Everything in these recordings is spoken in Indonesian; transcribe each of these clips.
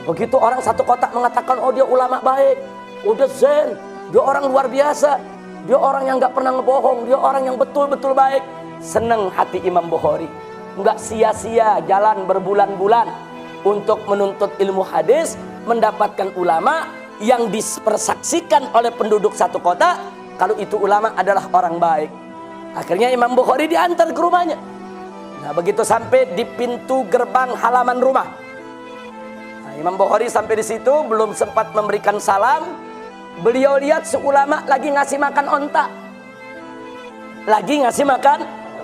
Begitu orang satu kota mengatakan, oh dia ulama baik, oh dia zen, dia orang luar biasa, dia orang yang gak pernah ngebohong, dia orang yang betul-betul baik. Senang hati Imam Bukhari. Nggak sia-sia jalan berbulan-bulan untuk menuntut ilmu hadis, mendapatkan ulama yang dipersaksikan oleh penduduk satu kota kalau itu ulama adalah orang baik. Akhirnya Imam Bukhari diantar ke rumahnya. Nah, begitu sampai di pintu gerbang halaman rumah, nah, Imam Bukhari sampai di situ belum sempat memberikan salam, beliau lihat seulama lagi ngasih makan onta. Lagi ngasih makan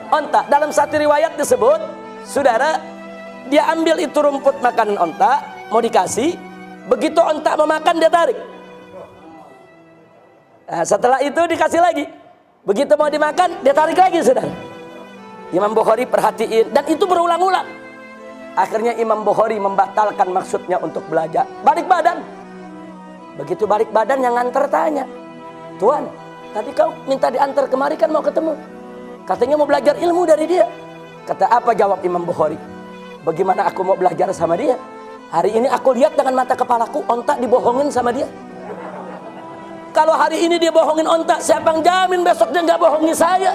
onta. Dalam satu riwayat disebut, saudara, dia ambil itu rumput makanan onta, mau dikasih. Begitu onta mau makan, dia tarik. Nah, setelah itu dikasih lagi. Begitu mau dimakan, dia tarik lagi, saudara. Imam Bukhari perhatiin, dan itu berulang-ulang. Akhirnya Imam Bukhari membatalkan maksudnya untuk belajar. Balik badan. Begitu balik badan, yang nganter tanya, Tuan, tadi kau minta diantar kemari kan mau ketemu. Katanya mau belajar ilmu dari dia. Kata apa jawab Imam Bukhari? Bagaimana aku mau belajar sama dia? Hari ini aku lihat dengan mata kepalaku, onta dibohongin sama dia. Kalau hari ini dia bohongin onta, siapa yang jamin besok dia nggak bohongi saya?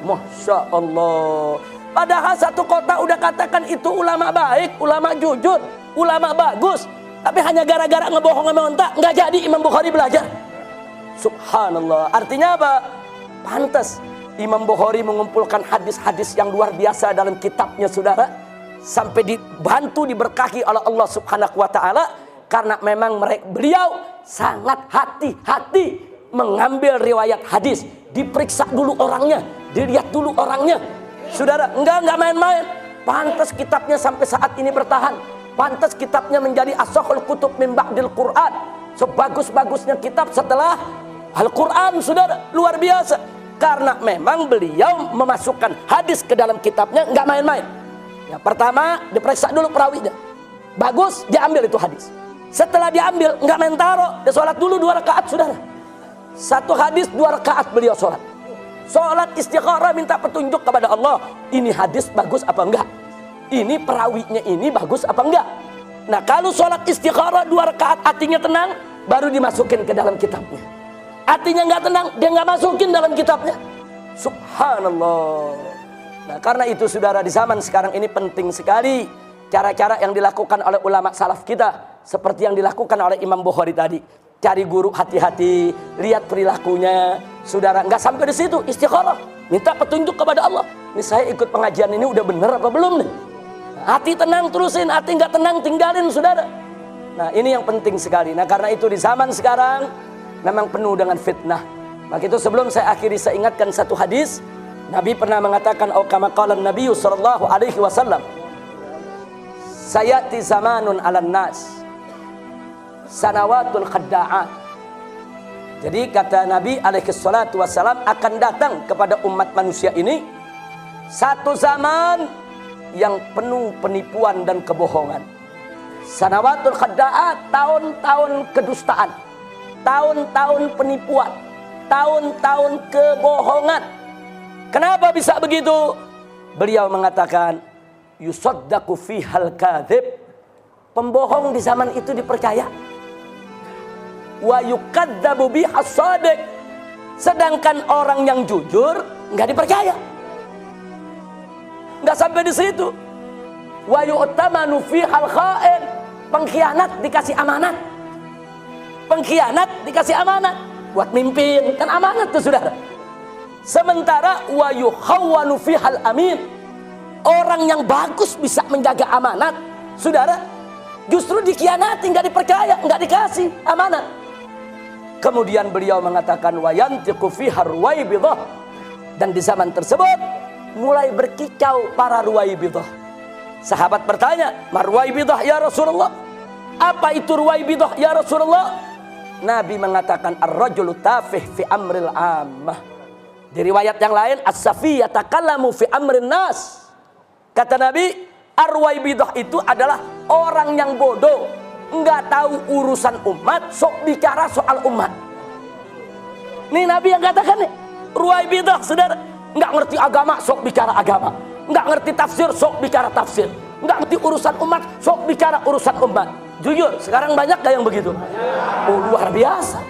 Masya Allah. Padahal satu kota udah katakan itu ulama baik, ulama jujur, ulama bagus. Tapi hanya gara-gara ngebohong sama onta, nggak jadi Imam Bukhari belajar. Subhanallah. Artinya apa? Pantas Imam Bukhari mengumpulkan hadis-hadis yang luar biasa dalam kitabnya, saudara. Sampai dibantu, diberkahi oleh Allah Subhanahu wa ta'ala. Karena memang beliau sangat hati-hati mengambil riwayat hadis. Diperiksa dulu orangnya, dilihat dulu orangnya. Saudara, enggak main-main. Pantas kitabnya sampai saat ini bertahan. Pantas kitabnya menjadi ashahul kutub min ba'dil Quran. Sebagus-bagusnya kitab setelah Al-Quran, saudara. Luar biasa. Karena memang beliau memasukkan hadis ke dalam kitabnya, enggak main-main. Ya, pertama diperiksa dulu perawinya. Bagus, dia ambil itu hadis. Setelah diambil, enggak main taruh, dia sholat dulu 2 rakaat, saudara. Satu hadis 2 rakaat beliau sholat. Sholat istikharah, minta petunjuk kepada Allah. Ini hadis bagus apa enggak? Ini perawinya ini bagus apa enggak? Nah, kalau sholat istikharah 2 rakaat, hatinya tenang, baru dimasukin ke dalam kitabnya. Hatinya enggak tenang, dia enggak masukin dalam kitabnya. Subhanallah. Nah, karena itu saudara, di zaman sekarang ini penting sekali cara-cara yang dilakukan oleh ulama salaf kita. Seperti yang dilakukan oleh Imam Bukhari tadi. Cari guru hati-hati, lihat perilakunya. Saudara, nggak sampai di situ, istikharah, minta petunjuk kepada Allah. Ini saya ikut pengajian ini udah bener apa belum nih? Hati tenang terusin, hati nggak tenang tinggalin, saudara. Nah, ini yang penting sekali. Nah, karena itu di zaman sekarang memang penuh dengan fitnah. Maka itu sebelum saya akhiri, saya ingatkan satu hadis. Nabi pernah mengatakan, "Au kama qala Nabi sallallahu alaihi wasallam, sayati zamanun 'alan nas sanawatul khadda'at." Jadi kata Nabi alaihi salatu wassalam, akan datang kepada umat manusia ini satu zaman yang penuh penipuan dan kebohongan. Sanawatul khadda'at, tahun-tahun kedustaan, tahun-tahun penipuan, tahun-tahun kebohongan. Kenapa bisa begitu? Beliau mengatakan, yusaddaqu fihal kadhib. Pembohong di zaman itu dipercaya. Wa yukadzabu bihas shadiq. Sedangkan orang yang jujur nggak dipercaya. Nggak sampai di situ. Wa yu'tamanu fihal kha'in. Pengkhianat dikasih amanat. Pengkhianat dikasih amanat buat mimpin, kan amanat tuh, saudara. Sementara wa yukhawwanu fihal amin. Orang yang bagus bisa menjaga amanat, saudara, justru dikhianati, nggak dipercaya, nggak dikasih amanat. Kemudian beliau mengatakan wa yantiqu fiha ruwaibidah. Dan di zaman tersebut mulai berkicau para ruwaibidah. Sahabat bertanya, "Marwaibidah ya Rasulullah?" Apa itu ruwaibidah ya Rasulullah? Nabi mengatakan, "Ar-rajulu tafih fi amril ammah." Di riwayat yang lain, "As-safi yatakallamu fi amrin nas." Kata Nabi, ar-ruwaibidah itu adalah orang yang bodoh, nggak tahu urusan umat, sok bicara soal umat. Ini Nabi yang katakan nih, ruwaibidah, saudara. Nggak ngerti agama, sok bicara agama. Nggak ngerti tafsir, sok bicara tafsir. Nggak ngerti urusan umat, sok bicara urusan umat. Jujur, sekarang banyak gak yang begitu? Oh, luar biasa.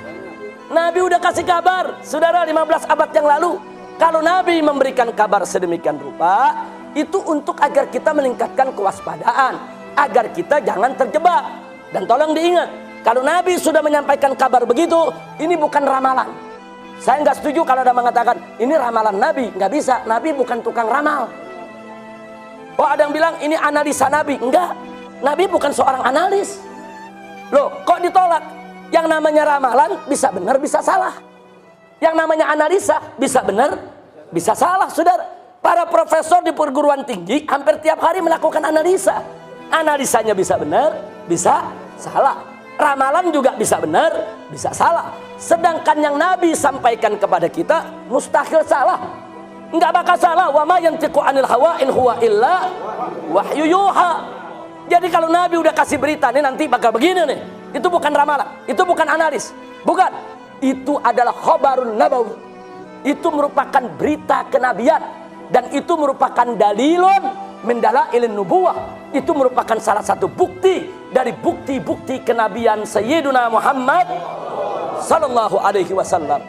Nabi udah kasih kabar, saudara, 15 abad yang lalu. Kalau Nabi memberikan kabar sedemikian rupa, itu untuk agar kita meningkatkan kewaspadaan, agar kita jangan terjebak. Dan tolong diingat, kalau Nabi sudah menyampaikan kabar begitu, ini bukan ramalan. Saya nggak setuju kalau ada mengatakan ini ramalan Nabi. Nggak bisa, Nabi bukan tukang ramal. Oh, ada yang bilang ini analisa Nabi. Enggak, Nabi bukan seorang analis. Loh, kok ditolak? Yang namanya ramalan bisa benar, bisa salah. Yang namanya analisa bisa benar, bisa salah, saudara. Para profesor di perguruan tinggi hampir tiap hari melakukan analisa. Analisanya bisa benar, bisa salah. Ramalan juga bisa benar, bisa salah. Sedangkan yang Nabi sampaikan kepada kita mustahil salah. Enggak bakal salah. Wa ma yantiqu 'anil hawa in huwa illa wahyu yuha. Jadi kalau Nabi udah kasih berita nih nanti bakal begini nih, itu bukan ramalan, itu bukan analis. Bukan. Itu adalah khabarun nabawi. Itu merupakan berita kenabian dan itu merupakan dalilun min dalailin nubuwah. Itu merupakan salah satu bukti dari bukti-bukti kenabian Sayyiduna Muhammad sallallahu alaihi wasallam.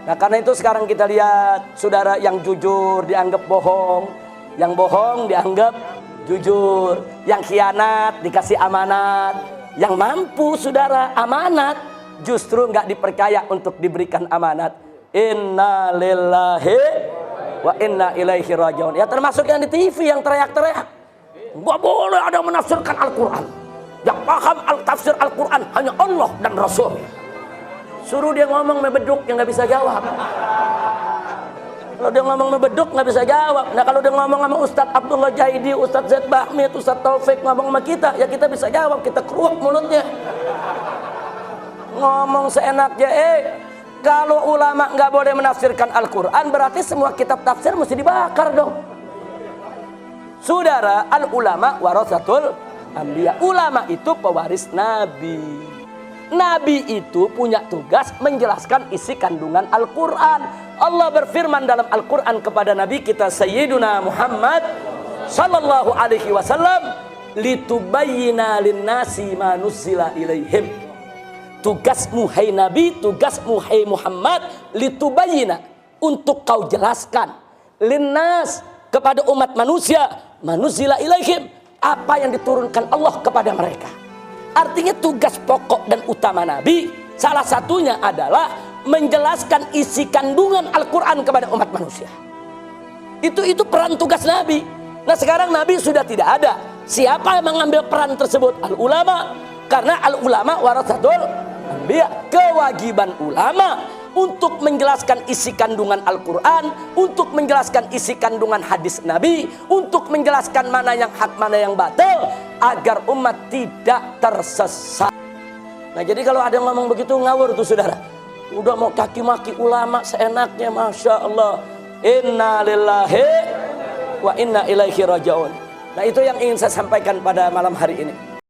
Nah, karena itu sekarang kita lihat, saudara, yang jujur dianggap bohong, yang bohong dianggap jujur, yang khianat dikasih amanat, yang mampu, saudara, amanat justru nggak dipercaya untuk diberikan amanat. Inna lillahi wa inna ilaihi rajiun. Ya, termasuk yang di TV yang teriak-teriak. Nggak boleh ada menafsirkan Al-Quran. Yang paham tafsir Al-Quran hanya Allah dan Rasul. Suruh dia ngomong mebeduk yang nggak bisa jawab. Kalau dia ngomong mebeduk nggak bisa jawab. Nah, kalau dia ngomong sama Ustadz Abdullah Jaidi, Ustadz Zaid Bahmid, Ustadz Taufik ngomong sama kita, ya kita bisa jawab. Kita keruak mulutnya. Ngomong seenaknya. Kalau ulama nggak boleh menafsirkan Al-Quran, berarti semua kitab tafsir mesti dibakar dong. Saudara, al-ulama warasatul anbiya. Ulama itu pewaris Nabi. Nabi itu punya tugas menjelaskan isi kandungan Al-Quran. Allah berfirman dalam Al-Quran kepada Nabi kita Sayyiduna Muhammad sallallahu alaihi wasallam, litubayyina linnasi ma nuzzila ilaihim. Tugasmu hai Nabi, tugasmu hai Muhammad, litubayyina, untuk kau jelaskan, linnas, kepada umat manusia, manuzzila ilaihim, apa yang diturunkan Allah kepada mereka. Artinya tugas pokok dan utama Nabi salah satunya adalah menjelaskan isi kandungan Al-Quran kepada umat manusia. Itu peran tugas Nabi. Nah, sekarang Nabi sudah tidak ada. Siapa yang mengambil peran tersebut? Al-ulama. Karena al-ulama warasatul anbiya. Kewajiban ulama untuk menjelaskan isi kandungan Al-Quran, untuk menjelaskan isi kandungan hadis Nabi, untuk menjelaskan mana yang hak, mana yang batil, agar umat tidak tersesat. Nah, jadi kalau ada yang ngomong begitu ngawur tuh, saudara. Udah mau kaki maki ulama seenaknya, Masya Allah. Inna lillahi wa inna ilaihi rajiun. Nah, itu yang ingin saya sampaikan pada malam hari ini.